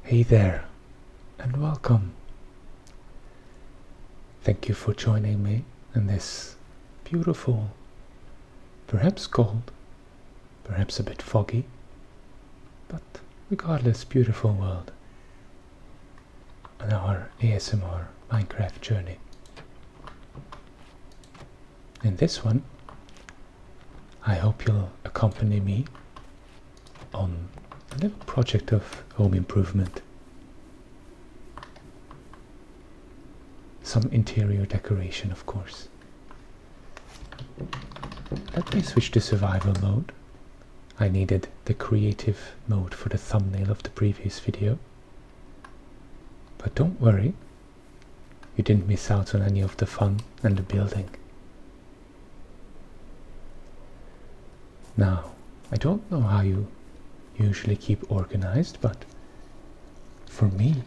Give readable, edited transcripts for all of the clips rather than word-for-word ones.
Hey there, and welcome. Thank you for joining me in this beautiful, perhaps cold, perhaps a bit foggy, but regardless beautiful world on our ASMR Minecraft journey. In this one, I hope you'll accompany me on a little project of home improvement. Some interior decoration, of course. Let me switch to survival mode. I needed the creative mode for the thumbnail of the previous video. But don't worry, you didn't miss out on any of the fun and the building. Now, I don't know how you usually keep organized, but for me,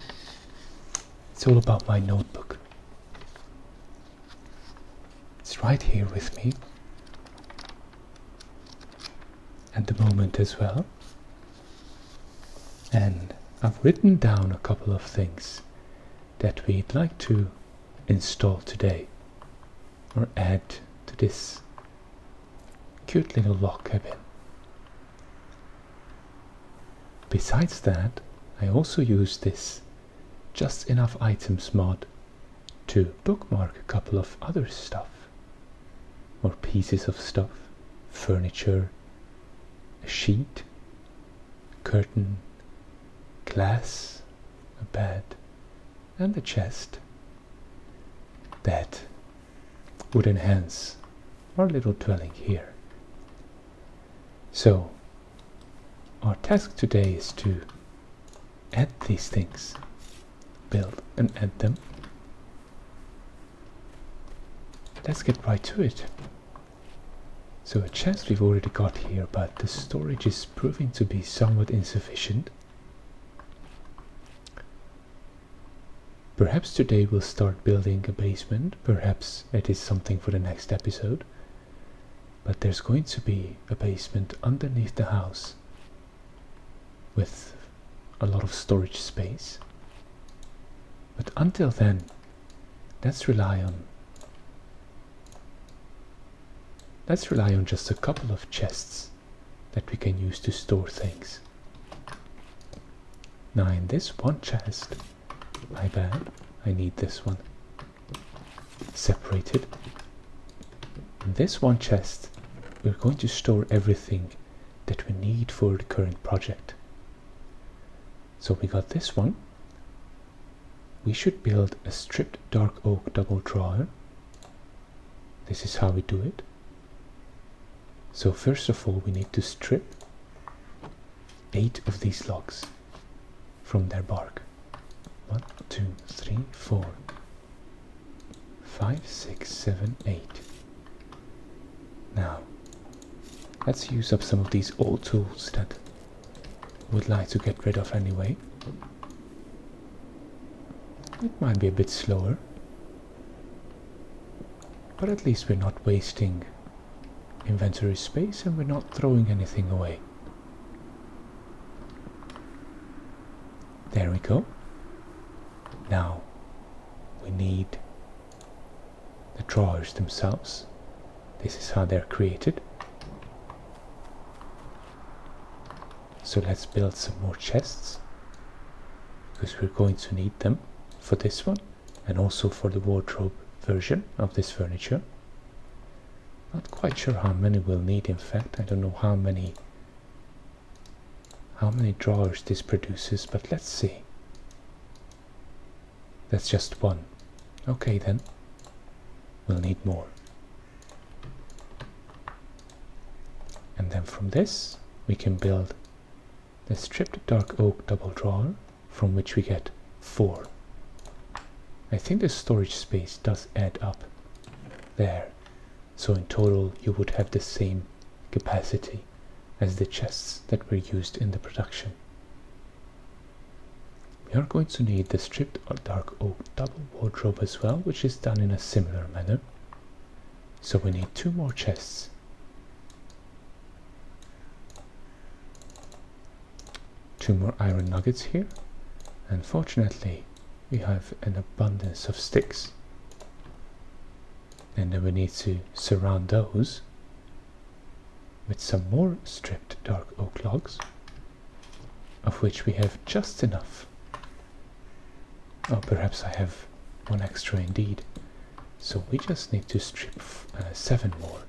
it's all about my notebook. It's right here with me at the moment as well, and I've written down a couple of things that we'd like to install today or add to this cute little log cabin. Besides that, I also use this just enough items mod to bookmark a couple of other stuff or pieces of stuff, furniture, a sheet, a curtain, glass, a bed and a chest that would enhance our little dwelling here. So our task today is to add these things, build and add them. Let's get right to it. So a chest we've already got here, but the storage is proving to be somewhat insufficient. Perhaps today we'll start building a basement, perhaps it is something for the next episode. But there's going to be a basement underneath the house with a lot of storage space. But until then, let's rely on just a couple of chests that we can use to store things. Now in this one chest, my bad, I need this one separated. In this one chest, we're going to store everything that we need for the current project. So we got this one. We should build a stripped dark oak double drawer. This is how we do it. So first of all, we need to strip 8 of these logs from their bark. 1, 2, 3, 4, 5, 6, 7, 8. Now, let's use up some of these old tools that I would like to get rid of anyway. It might be a bit slower, but at least we're not wasting inventory space and we're not throwing anything away. There we go. Now we need the drawers themselves. This is how they're created. So let's build some more chests, because we're going to need them for this one and also for the wardrobe version of this furniture. Not quite sure how many we'll need, in fact. I don't know how many drawers this produces, but let's see. That's just one. Okay then, we'll need more. And then from this we can build the stripped dark oak double drawer, from which we get 4. I think the storage space does add up there. So in total you would have the same capacity as the chests that were used in the production. We are going to need the stripped dark oak double wardrobe as well, which is done in a similar manner. So we need 2 more chests. 2 more iron nuggets here. Unfortunately, we have an abundance of sticks, and then we need to surround those with some more stripped dark oak logs, of which we have just enough. Oh, perhaps I have one extra indeed. So we just need to strip 7 more.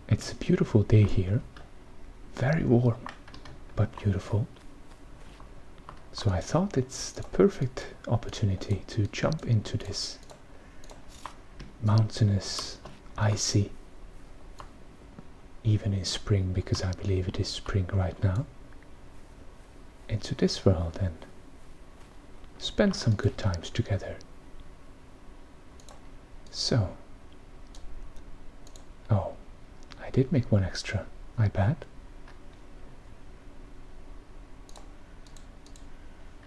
It's a beautiful day here. Very warm, but beautiful. So I thought it's the perfect opportunity to jump into this mountainous, icy, even in spring, because I believe it is spring right now, into this world and spend some good times together. So, oh, I did make one extra, my bad.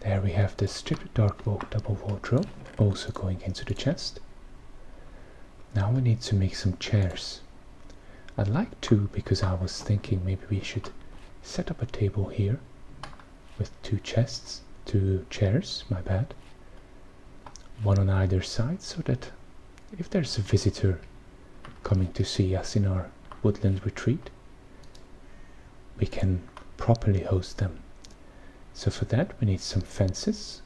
There we have the stripped dark oak double wardrobe, also going into the chest. Now we need to make some chairs. I'd like to, because I was thinking maybe we should set up a table here with 2 chairs, my bad. One on either side, so that if there's a visitor coming to see us in our woodland retreat, we can properly host them. So for that we need some fences,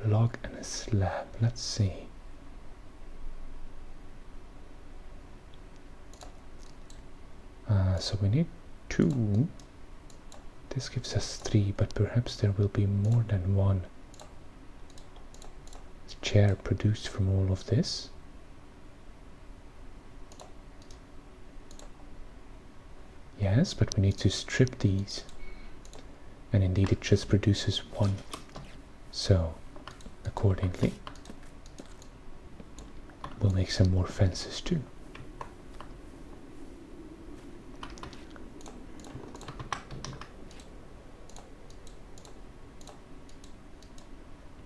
a log and a slab. Let's see. So we need 2. This gives us 3, but perhaps there will be more than one chair produced from all of this. Yes, but we need to strip these. And indeed it just produces 1. So, accordingly, we'll make some more fences too.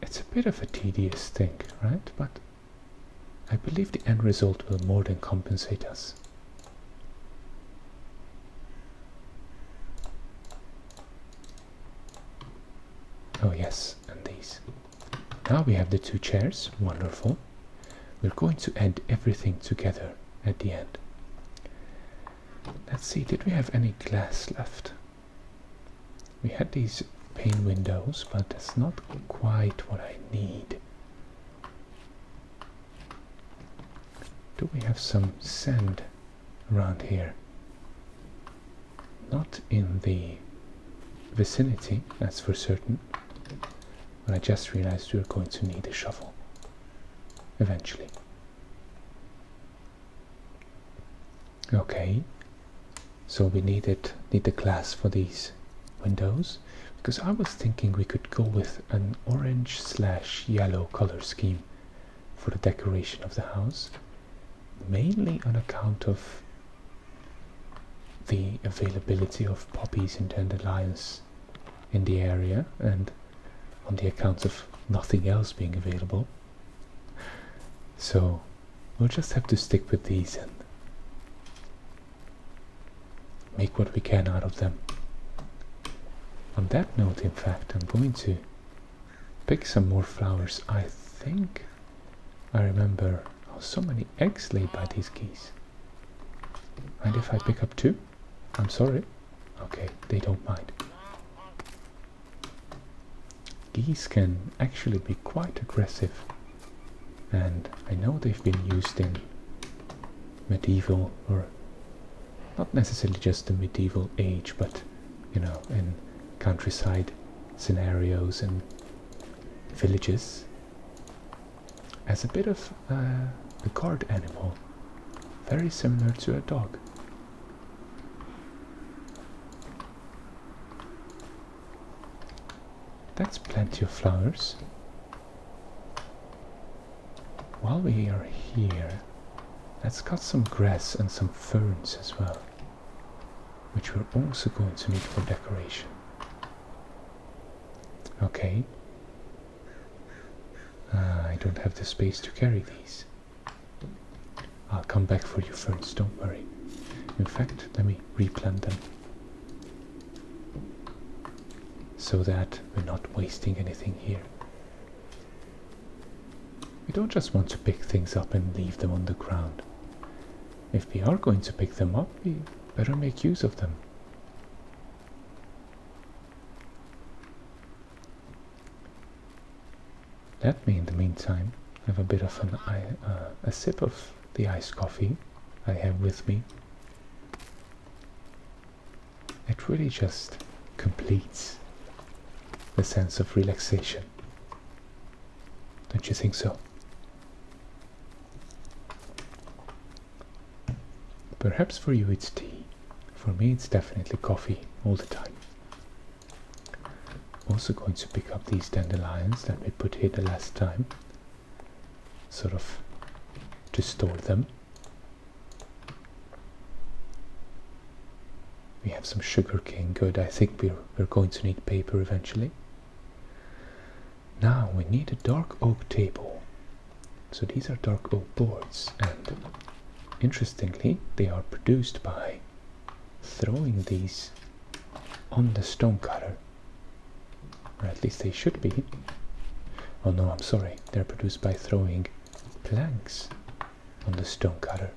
It's a bit of a tedious thing, right? But I believe the end result will more than compensate us. Oh yes, and these. Now we have the 2 chairs, wonderful. We're going to add everything together at the end. Let's see, did we have any glass left? We had these pane windows, but that's not quite what I need. Do we have some sand around here? Not in the vicinity, that's for certain. But I just realized we're going to need a shovel eventually. Okay, so we need the glass for these windows, because I was thinking we could go with an orange/yellow color scheme for the decoration of the house, mainly on account of the availability of poppies and dandelions in the area, and on the account of nothing else being available. So we'll just have to stick with these and make what we can out of them. On that note, in fact, I'm going to pick some more flowers. I think I remember so many eggs laid by these geese. And if I pick up 2? I'm sorry. Okay, they don't mind. Geese can actually be quite aggressive, and I know they've been used in medieval, or not necessarily just the medieval age, but you know, in countryside scenarios and villages, as a bit of a guard animal, very similar to a dog. That's plenty of flowers. While we are here, let's cut some grass and some ferns as well, which we're also going to need for decoration. Okay. I don't have the space to carry these. I'll come back for you first, don't worry. In fact, let me replant them so that we're not wasting anything here. We don't just want to pick things up and leave them on the ground. If we are going to pick them up, we better make use of them. Let me, in the meantime, have a bit of a sip of the iced coffee I have with me. It really just completes the sense of relaxation. Don't you think so? Perhaps for you it's tea. For me it's definitely coffee all the time. Also going to pick up these dandelions that we put here the last time, sort of to store them. We have some sugar cane, good. I think we're going to need paper eventually. Now we need a dark oak table. So these are dark oak boards, and interestingly they are produced by throwing these on the stone cutter. Or at least they should be. Oh no, I'm sorry. They're produced by throwing planks on the stone cutter.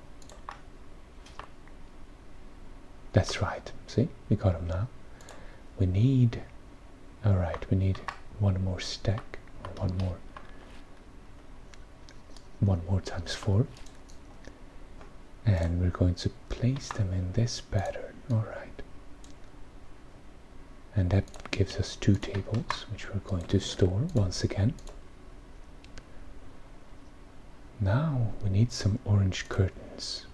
That's right. See? We got them now. We need... Alright, we need one more stack. Or one more times 4. And we're going to place them in this pattern. Alright. And that gives us 2 tables, which we're going to store once again. Now we need some orange curtains.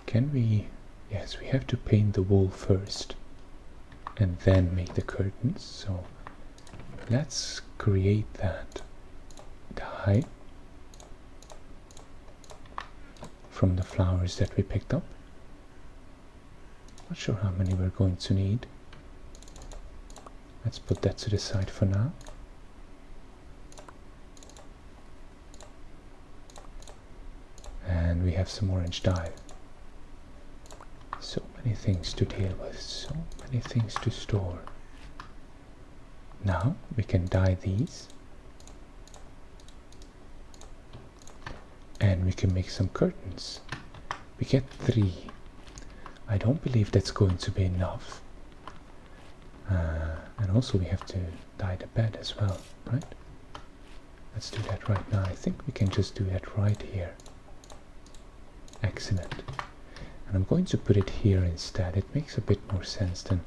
Can we... Yes, we have to paint the wall first and then make the curtains. So let's create that dye from the flowers that we picked up. Not sure how many we're going to need. Let's put that to the side for now. And we have some orange dye. So many things to deal with, so many things to store. Now we can dye these. And we can make some curtains. We get 3. I don't believe that's going to be enough. And also we have to dye the bed as well, right? Let's do that right now. I think we can just do that right here. Excellent. And I'm going to put it here instead. It makes a bit more sense than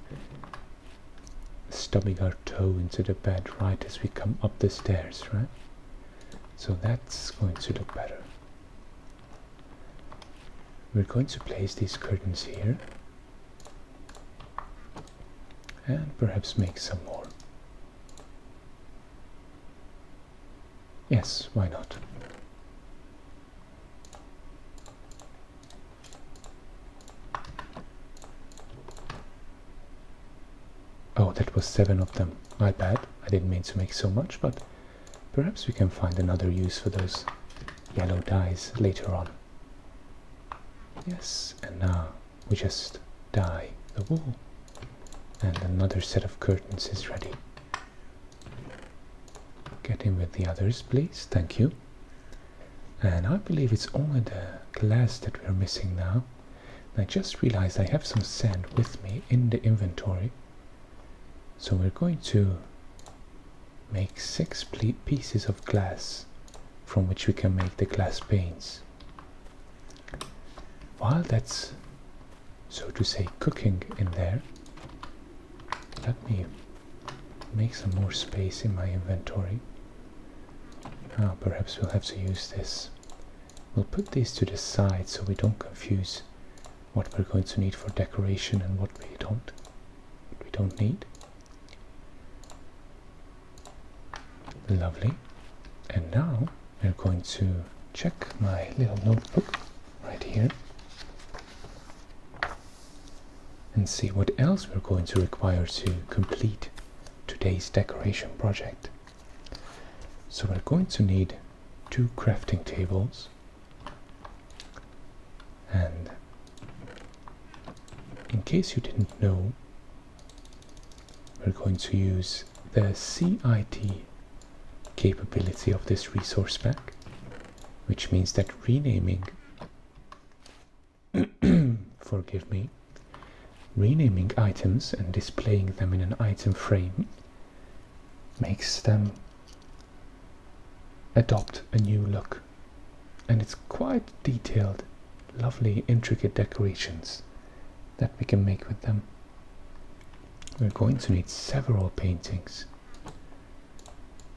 stubbing our toe into the bed right as we come up the stairs, right? So that's going to look better. We're going to place these curtains here and perhaps make some more. Yes, why not? Oh, that was 7 of them. My bad. I didn't mean to make so much, but perhaps we can find another use for those yellow dyes later on. Yes, and now we just dye the wall. And another set of curtains is ready. Get in with the others, please. Thank you. And I believe it's only the glass that we're missing now. And I just realized I have some sand with me in the inventory. So we're going to make 6 pieces of glass from which we can make the glass panes. While that's, so to say, cooking in there, let me make some more space in my inventory. Perhaps we'll have to use this. We'll put these to the side so we don't confuse what we're going to need for decoration and what we don't need. Lovely. And now we're going to check my little notebook right here and see what else we're going to require to complete today's decoration project. So we're going to need 2 crafting tables, And in case you didn't know, we're going to use the CID capability of this resource pack, which means that renaming forgive me, renaming items and displaying them in an item frame makes them adopt a new look, and it's quite detailed, lovely, intricate decorations that we can make with them. We're going to need several paintings,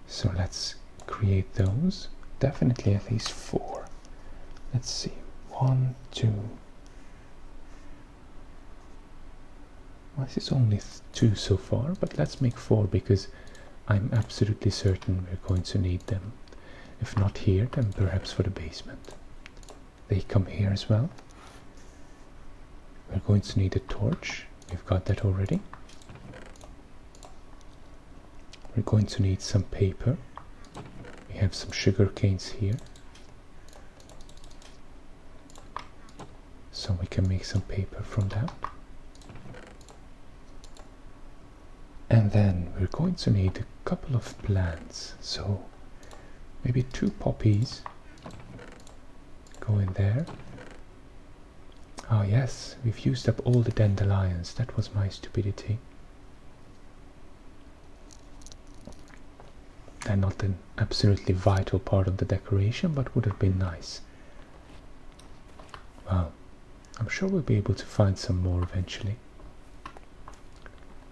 so let's create those. Definitely at least 4. Let's see, 1, 2. Well, this is only 2 so far, but let's make 4 because I'm absolutely certain we're going to need them. If not here, then perhaps for the basement. They come here as well. We're going to need a torch. We've got that already. We're going to need some paper. We have some sugar canes here, so we can make some paper from that. And then we're going to need a couple of plants, so maybe 2 poppies go in there. Oh yes, we've used up all the dandelions. That was my stupidity. They're not an absolutely vital part of the decoration, but would have been nice. Well, I'm sure we'll be able to find some more eventually.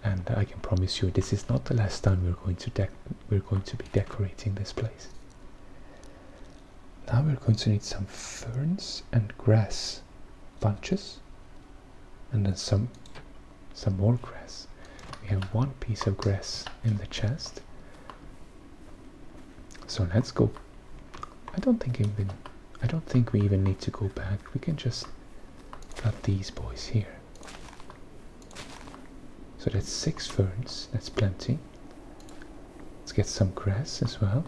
And I can promise you this is not the last time we're going to be decorating this place. Now we're going to need some ferns and grass bunches, and then some more grass. We have 1 piece of grass in the chest. So let's go. I don't think we even need to go back. We can just cut these boys here. So that's 6 ferns. That's plenty. Let's get some grass as well.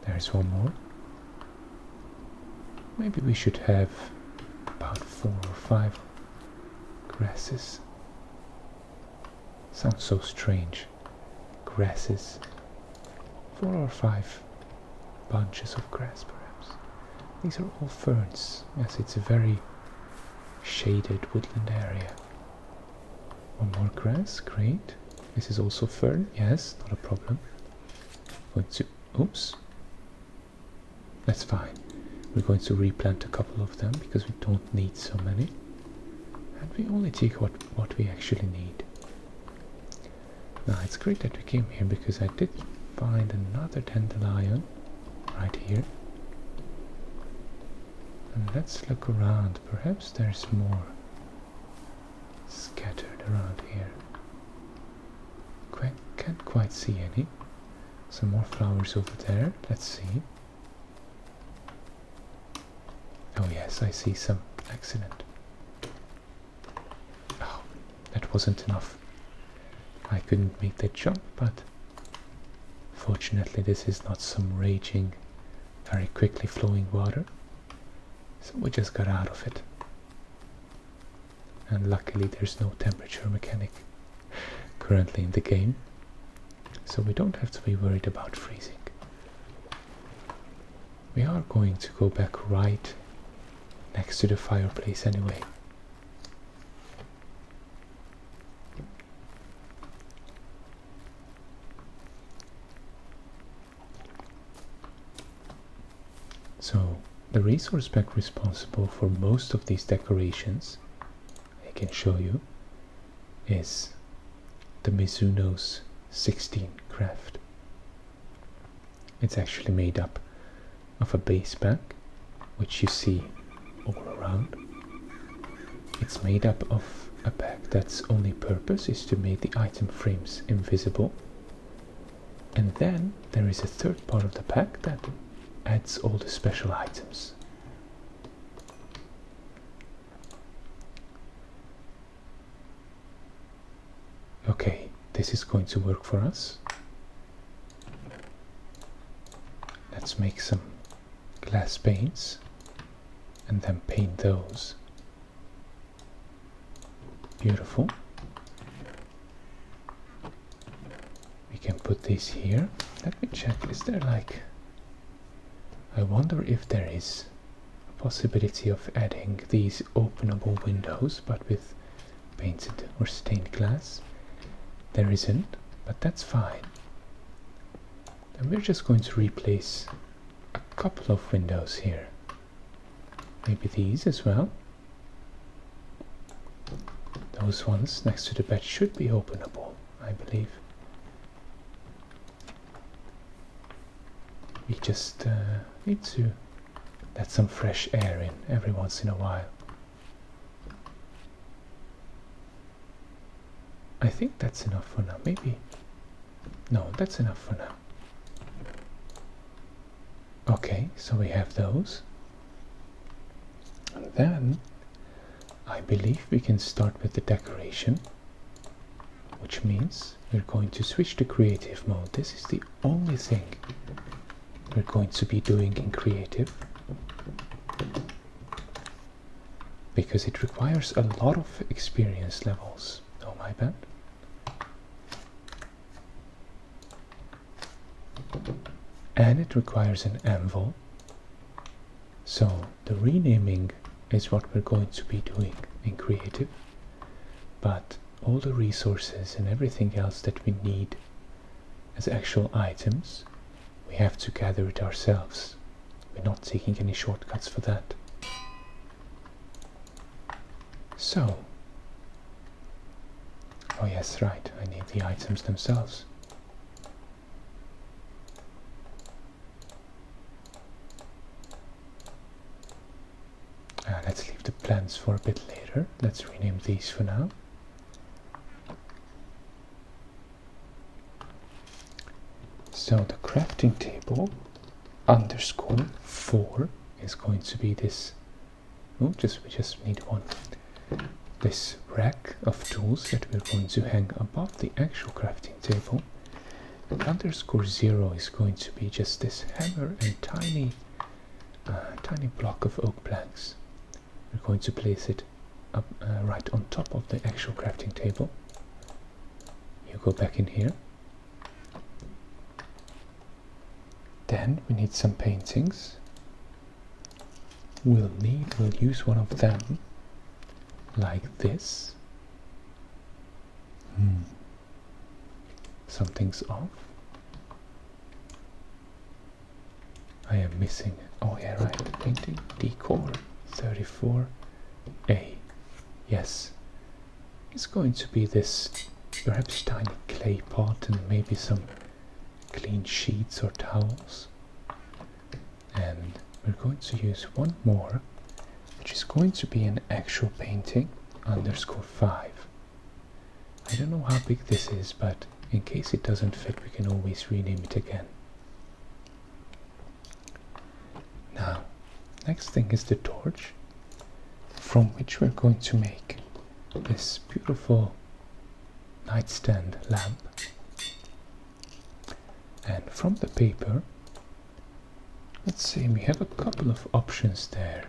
There's 1 more. Maybe we should have about 4 or 5 grasses. Sounds so strange. Grasses. 4 or 5 bunches of grass perhaps. These are all ferns. Yes, it's a very shaded woodland area. 1 more grass, great. This is also fern, yes, not a problem. Going to, oops. That's fine. We're going to replant a couple of them because we don't need so many. And we only take what we actually need. Now it's great that we came here because I did find another dandelion right here. And let's look around. Perhaps there's more scattered around here. Can't quite see any. Some more flowers over there. Let's see. Oh yes, I see some. Excellent. Oh, that wasn't enough. I couldn't make that jump, but fortunately this is not some raging, very quickly flowing water. So we just got out of it. And luckily there's no temperature mechanic currently in the game, so we don't have to be worried about freezing. We are going to go back right next to the fireplace anyway. So the resource pack responsible for most of these decorations, I can show you, is the Mizuno's 16 craft. It's actually made up of a base pack, which you see all around. It's made up of a pack that's only purpose is to make the item frames invisible. And then there is a third part of the pack that adds all the special items. Okay, this is going to work for us. Let's make some glass panes and then paint those. Beautiful. We can put these here. Let me check, is there like... I wonder if there is a possibility of adding these openable windows, but with painted or stained glass. There isn't, but that's fine. Then we're just going to replace a couple of windows here. Maybe these as well. Those ones next to the bed should be openable, I believe. We just need to let some fresh air in every once in a while. I think that's enough for now. Maybe... no, that's enough for now. Okay, so we have those. And then I believe we can start with the decoration, which means we're going to switch to creative mode. This is the only thing we're going to be doing in creative, because it requires a lot of experience levels. Oh, my bad. And it requires an anvil. So the renaming is what we're going to be doing in creative, but all the resources and everything else that we need as actual items, we have to gather it ourselves. We're not taking any shortcuts for that. So, oh yes, right, I need the items themselves. Let's leave the plants for a bit later. Let's rename these for now. So the crafting table _4 is going to be this. Oh, we just need one. This rack of tools that we're going to hang above the actual crafting table. And _0 is going to be just this hammer and tiny block of oak planks. We're going to place it up right on top of the actual crafting table. You go back in here. Then we need some paintings. We'll use one of them like this. Something's off. I am missing, oh yeah, right, painting decor 34A. Yes, it's going to be this perhaps tiny clay pot and maybe some clean sheets or towels. And we're going to use one more, which is going to be an actual painting _5. I don't know how big this is, but in case it doesn't fit, we can always rename it again. Now, next thing is the torch, from which we're going to make this beautiful nightstand lamp. And from the paper, let's see, we have a couple of options there.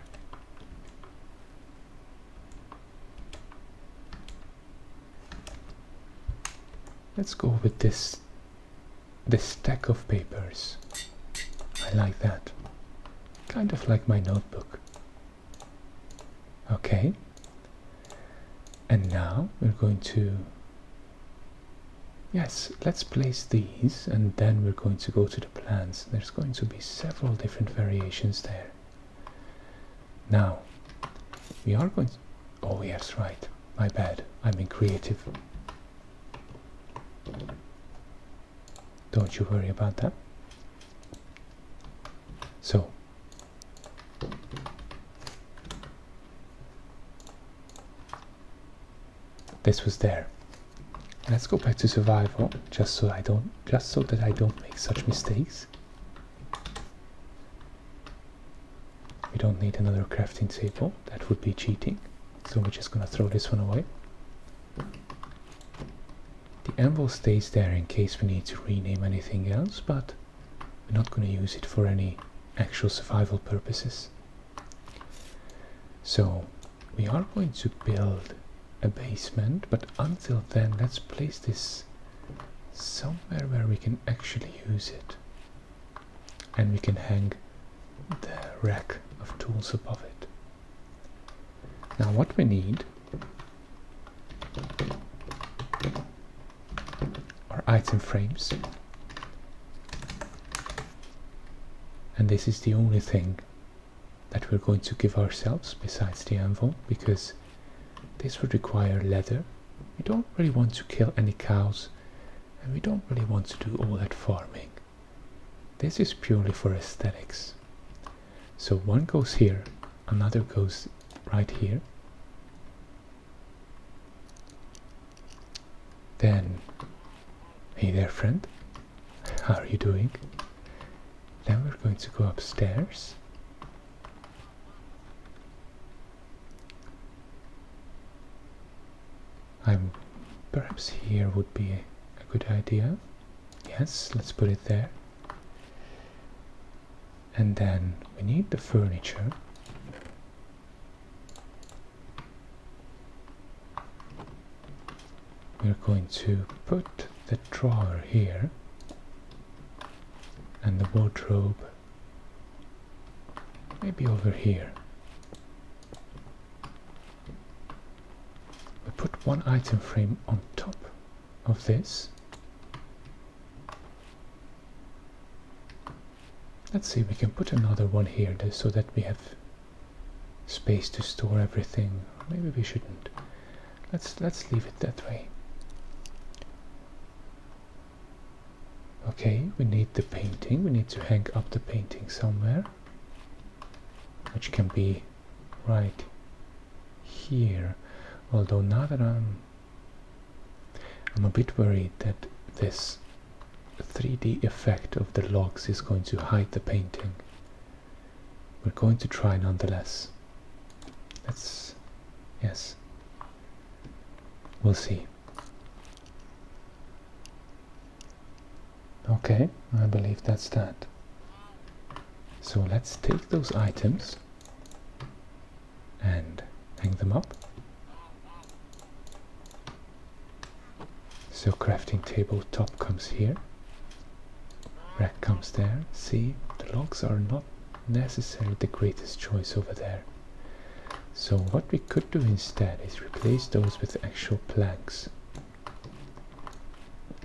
Let's go with this stack of papers. I like that. Kind of like my notebook. Okay. And now we're going to... yes, let's place these and then we're going to go to the plants. There's going to be several different variations there. Now, we are going to... oh yes, right. My bad. I'm in creative. Don't you worry about that. So, this was there. Let's go back to survival, just so that I don't make such mistakes. We don't need another crafting table, that would be cheating. So we're just gonna throw this one away. The anvil stays there in case we need to rename anything else, but we're not gonna use it for any actual survival purposes. So we are going to build a basement, but until then let's place this somewhere where we can actually use it, and we can hang the rack of tools above it. Now what we need are item frames, and this is the only thing that we're going to give ourselves besides the anvil, because this would require leather. We don't really want to kill any cows, and we don't really want to do all that farming. This is purely for aesthetics. So one goes here, another goes right here. Then, hey there friend, how are you doing? Then we're going to go upstairs. Perhaps here would be a good idea. Yes, let's put it there. And then we need the furniture. We're going to put the drawer here and the wardrobe maybe over here. We put one item frame on top of this. Let's see, we can put another one here so that we have space to store everything. Maybe we shouldn't. Let's leave it that way. Okay, we need the painting. We need to hang up the painting somewhere, which can be right here. Although now that I'm a bit worried that this 3D effect of the logs is going to hide the painting. We're going to try nonetheless. Yes, we'll see. Okay, I believe that's that. So let's take those items and hang them up. So crafting table top comes here, rack comes there. See, the logs are not necessarily the greatest choice over there. So what we could do instead is replace those with actual planks.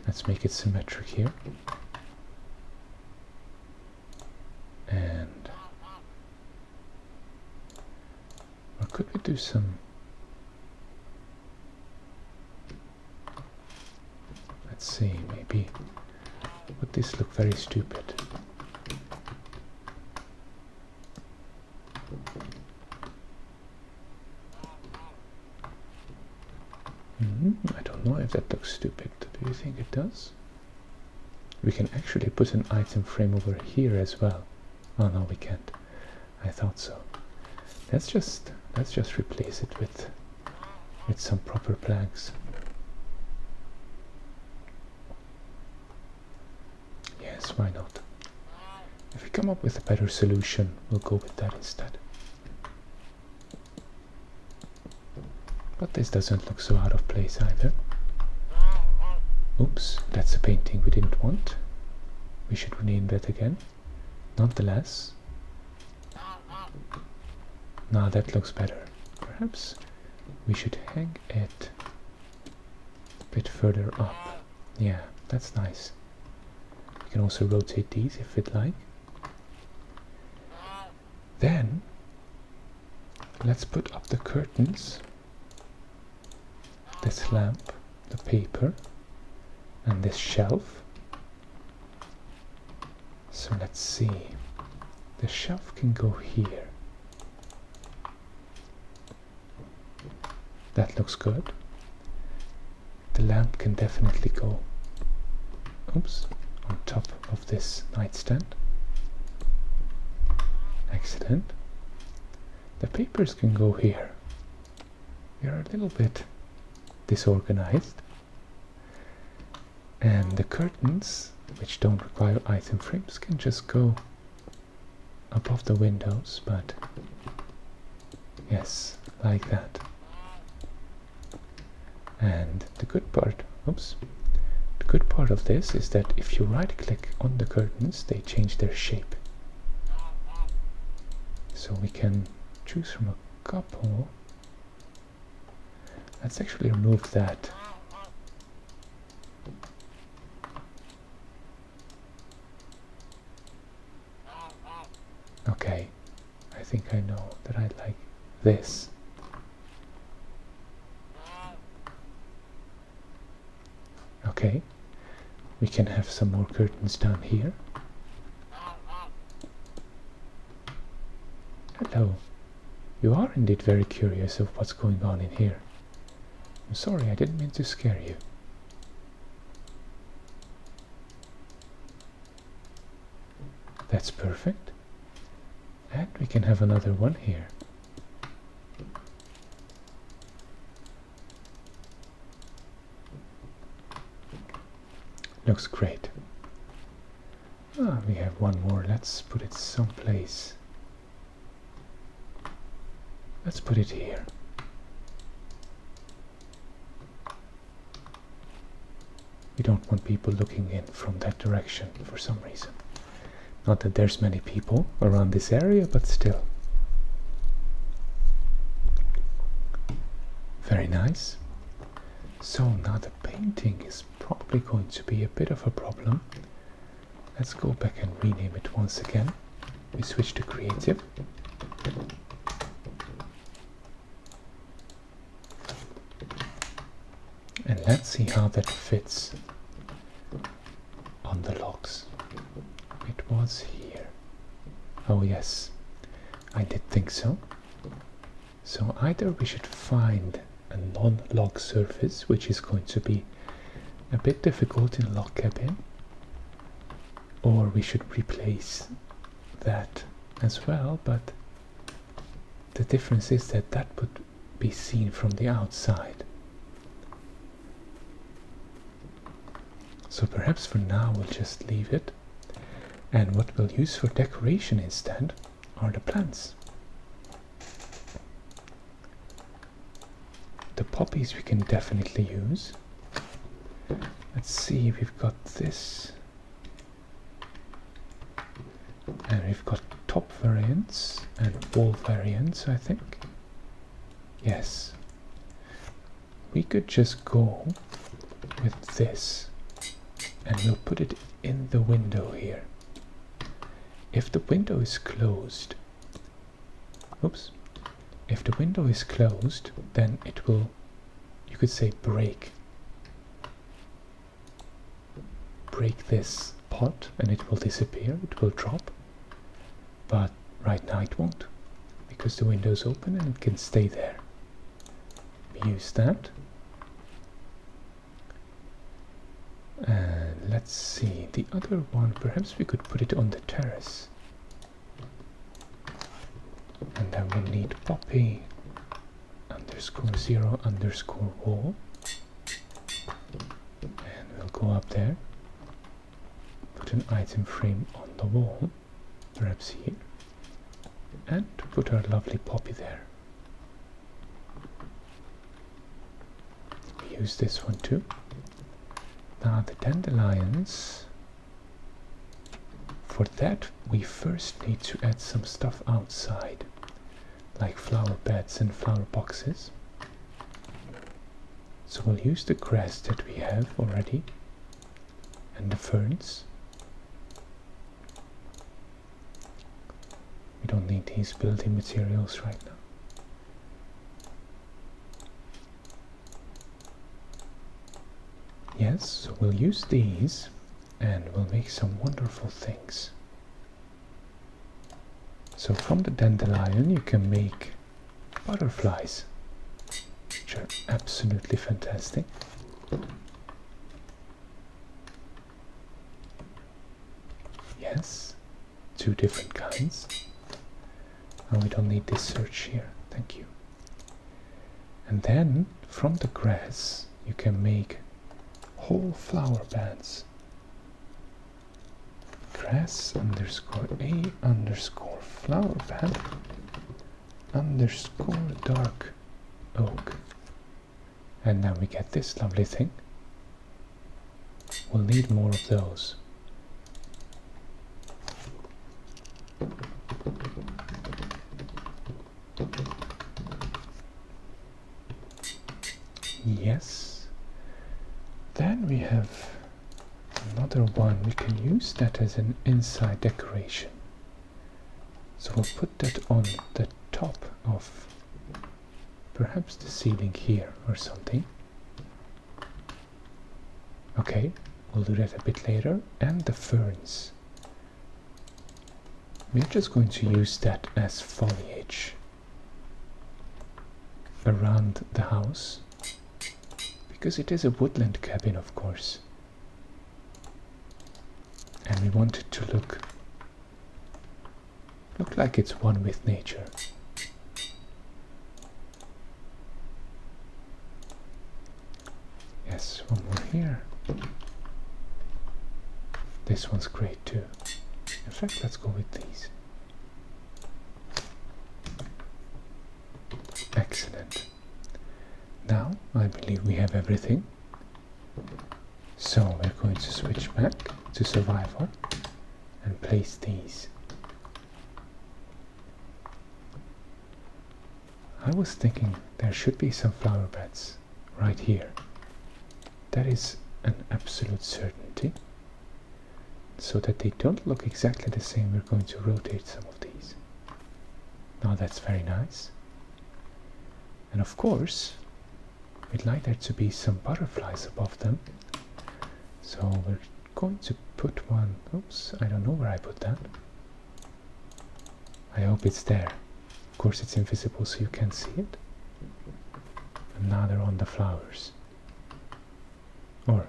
Let's make it symmetric here. And or could we do some, let's see, maybe would this look very stupid? I don't know if that looks stupid. Do you think it does? We can actually put an item frame over here as well. Oh no, we can't. I thought so. Let's just replace it with some proper planks. Yes, why not? If we come up with a better solution, we'll go with that instead. But this doesn't look so out of place either. Oops, that's a painting we didn't want. We should rename that again. Nonetheless. Now that looks better. Perhaps we should hang it a bit further up. Yeah, that's nice. We can also rotate these if we'd like. Then let's put up the curtains, this lamp, the paper, and this shelf. So let's see, the shelf can go here. That looks good. The lamp can definitely go, oops, on top of this nightstand. Excellent. The papers can go here. We are a little bit disorganized. And the curtains, which don't require item frames, can just go above the windows, but yes, like that. And the good part, oops, the good part of this is that if you right click on the curtains, they change their shape. So we can choose from a couple. Let's actually remove that. Okay, I think I know that I like this. Okay, we can have some more curtains down here. Hello, you are indeed very curious of what's going on in here. I'm sorry, I didn't mean to scare you. That's perfect. And we can have another one here. Looks great. Ah, we have one more. Let's put it someplace. Let's put it here. We don't want people looking in from that direction for some reason. Not that there's many people around this area, but still. Very nice. So now the painting is probably going to be a bit of a problem. Let's go back and rename it once again. We switch to creative. And let's see how that fits on the logs. It was here. Oh yes, I did think so. So either we should find a non-log surface, which is going to be a bit difficult in a log cabin, or we should replace that as well, but the difference is that that would be seen from the outside. So perhaps for now we'll just leave it, and what we'll use for decoration instead are the plants. The poppies we can definitely use. Let's see, we've got this, and we've got top variants and wall variants, I think. Yes, we could just go with this, and we'll put it in the window here. If the window is closed, oops, if the window is closed, then it will, you could say, break this pot, and it will disappear, it will drop. But right now it won't, because the window is open and it can stay there. We use that. And let's see, the other one, perhaps we could put it on the terrace. And then we'll need poppy _0 _ wall. And we'll go up there, put an item frame on the wall, perhaps here, and put our lovely poppy there. We use this one too. Now the dandelions, for that we first need to add some stuff outside, like flower beds and flower boxes. So we'll use the grass that we have already and the ferns. We don't need these building materials right now. Yes, so we'll use these and we'll make some wonderful things. So from the dandelion you can make butterflies, which are absolutely fantastic. Yes, 2 different kinds. And we don't need this search here, thank you. And then from the grass you can make whole flower beds. grass underscore a underscore flower bed underscore dark oak. And now we get this lovely thing. We'll need more of those. Yes. Then we have another one. We can use that as an inside decoration. So we'll put that on the top of perhaps the ceiling here or something. Okay, we'll do that a bit later. And the ferns. We're just going to use that as foliage around the house, because it is a woodland cabin, of course, and we want it to look like it's one with nature. Yes, one more here. This one's great too. In fact, let's go with these. Excellent. Now, I believe we have everything. So we're going to switch back to survival and place these. I was thinking there should be some flower beds right here. That is an absolute certainty. So that they don't look exactly the same, we're going to rotate some of these. Now that's very nice. And of course, we'd like there to be some butterflies above them. So we're going to put one. Oops, I don't know where I put that. I hope it's there. Of course it's invisible so you can't see it. And now they're on the flowers. Or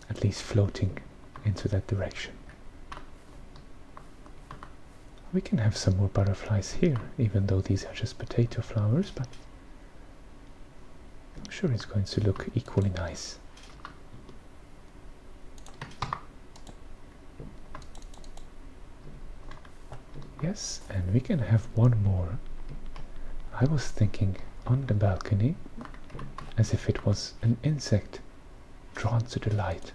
at least floating into that direction. We can have some more butterflies here, even though these are just potato flowers, but I'm sure it's going to look equally nice. Yes, and we can have one more. I was thinking on the balcony, as if it was an insect drawn to the light.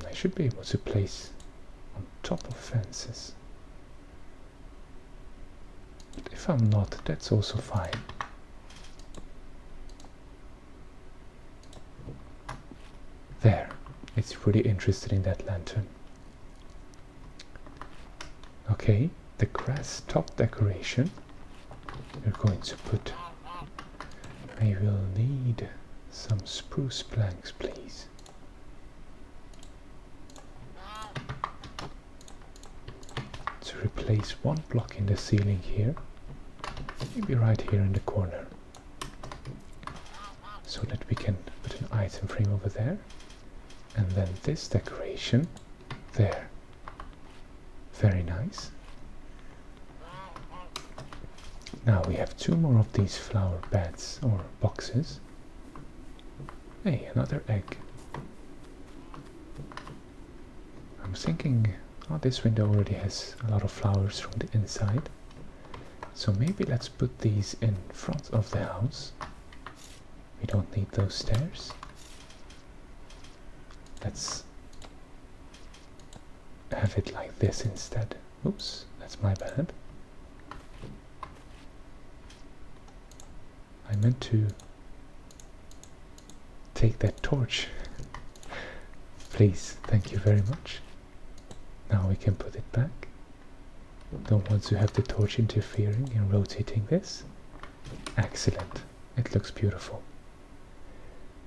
I should be able to place on top of fences. But if I'm not, that's also fine. There, it's really interested in that lantern. Okay, the grass top decoration. We're going to put. I will need some spruce planks, please. To replace one block in the ceiling here, maybe right here in the corner, so that we can put an item frame over there, and then this decoration there. Very nice. Now we have two more of these flower beds or boxes. Hey, another egg. I'm thinking, oh, this window already has a lot of flowers from the inside. So maybe let's put these in front of the house. We don't need those stairs. Let's have it like this instead. Oops, that's my bad. I meant to take that torch. Please, thank you very much. Now we can put it back. Don't want to have the torch interfering in rotating this. Excellent. It looks beautiful.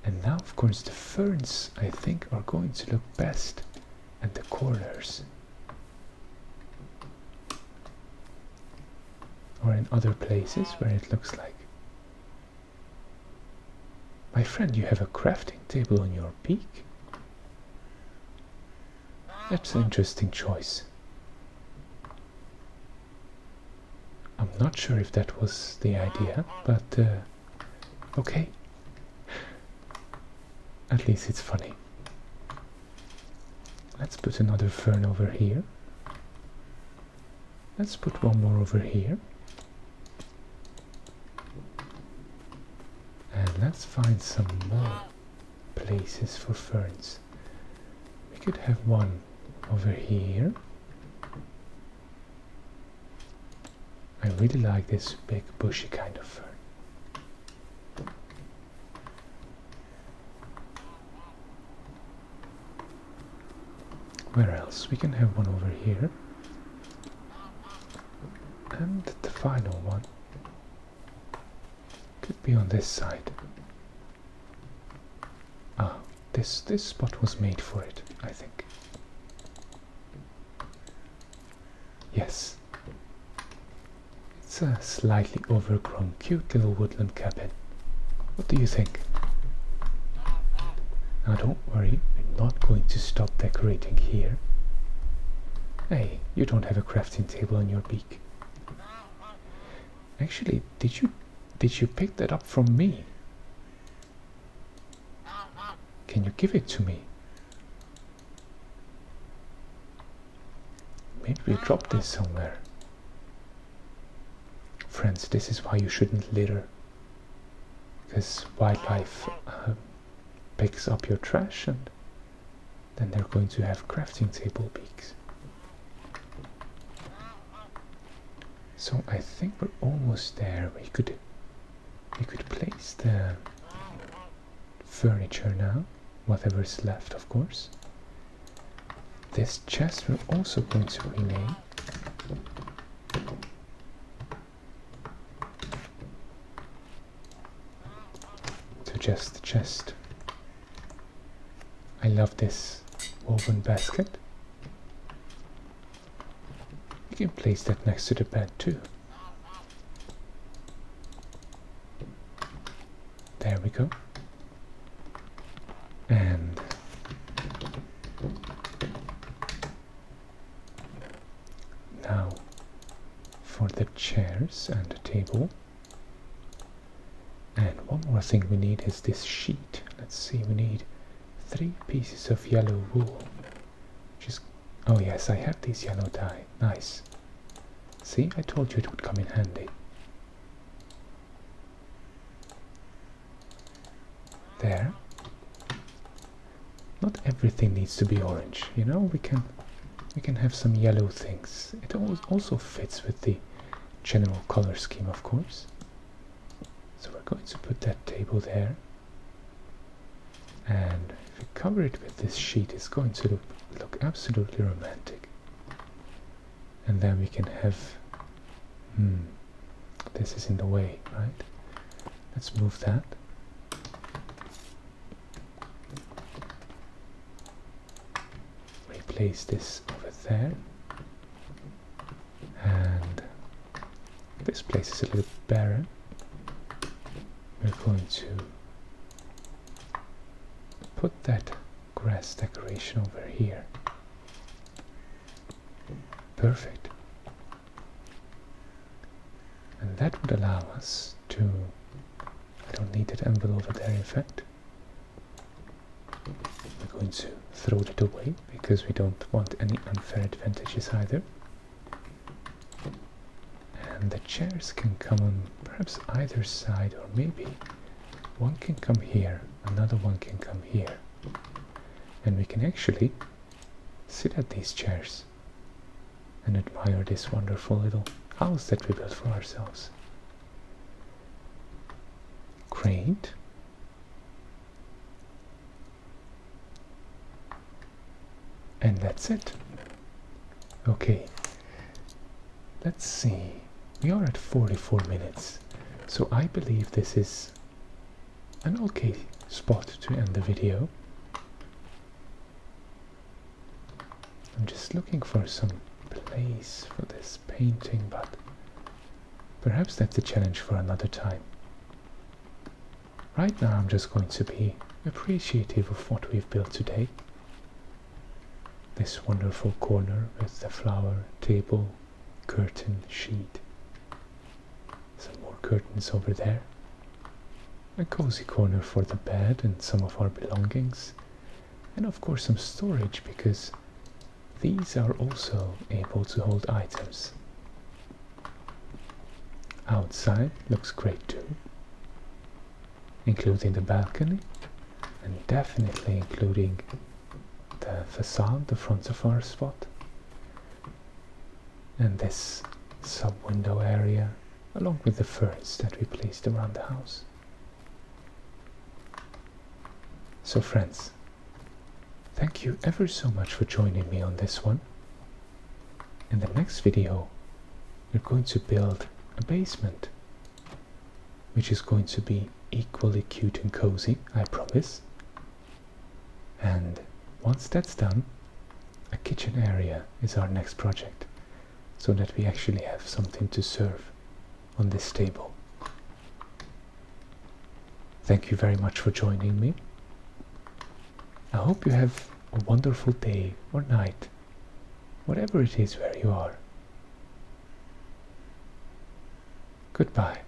And now, of course, the ferns, I think, are going to look best at the corners. Or in other places where it looks like. My friend, you have a crafting table on your peak? That's an interesting choice. I'm not sure if that was the idea, but okay. At least it's funny. Let's put another fern over here. Let's put one more over here. And let's find some more places for ferns. We could have one over here. I really like this big bushy kind of fern. Where else? We can have one over here. And the final one could be on this side. Ah, this spot was made for it, I think. Yes. It's a slightly overgrown, cute little woodland cabin. What do you think? Now don't worry, we're not going to stop decorating here. Hey, you don't have a crafting table on your beak. Actually, did you pick that up from me? Can you give it to me? Maybe we dropped this somewhere. Friends, this is why you shouldn't litter. Because wildlife picks up your trash and then they're going to have crafting table beaks. So I think we're almost there. We could place the furniture now, whatever's left, of course. This chest we're also going to rename. To just the chest. I love this woven basket. You can place that next to the bed too. There we go. And now for the chairs and the table. And one more thing we need is this sheet. Let's see, we need 3 pieces of yellow wool. Just oh yes, I have these yellow dye. Nice. See, I told you it would come in handy. There. Not everything needs to be orange, you know, we can have some yellow things. It also fits with the general color scheme, of course. So we're going to put that table there. And if we cover it with this sheet, it's going to look absolutely romantic. And then we can have this is in the way, right? Let's move that. Replace this over there. And this place is a little barren. We're going to put that grass decoration over here. Perfect. And that would allow us to, I don't need that envelope over there in fact. We're going to throw that away because we don't want any unfair advantages either. And the chairs can come on perhaps either side, or maybe one can come here, another one can come here. And we can actually sit at these chairs and admire this wonderful little house that we built for ourselves. Great. And that's it. Okay, let's see. We are at 44 minutes, so I believe this is an okay spot to end the video. I'm just looking for some place for this painting, but perhaps that's a challenge for another time. Right now I'm just going to be appreciative of what we've built today. This wonderful corner with the flower, table, curtain, sheet. Some more curtains over there. A cozy corner for the bed and some of our belongings. And of course some storage, because these are also able to hold items. Outside looks great too, including the balcony, and definitely including the facade, the front of our spot, and this sub-window area, along with the ferns that we placed around the house. So friends, thank you ever so much for joining me on this one. In the next video, we're going to build a basement, which is going to be equally cute and cozy, I promise. And once that's done, a kitchen area is our next project, so that we actually have something to serve on this table. Thank you very much for joining me. I hope you have a wonderful day or night, whatever it is where you are. Goodbye.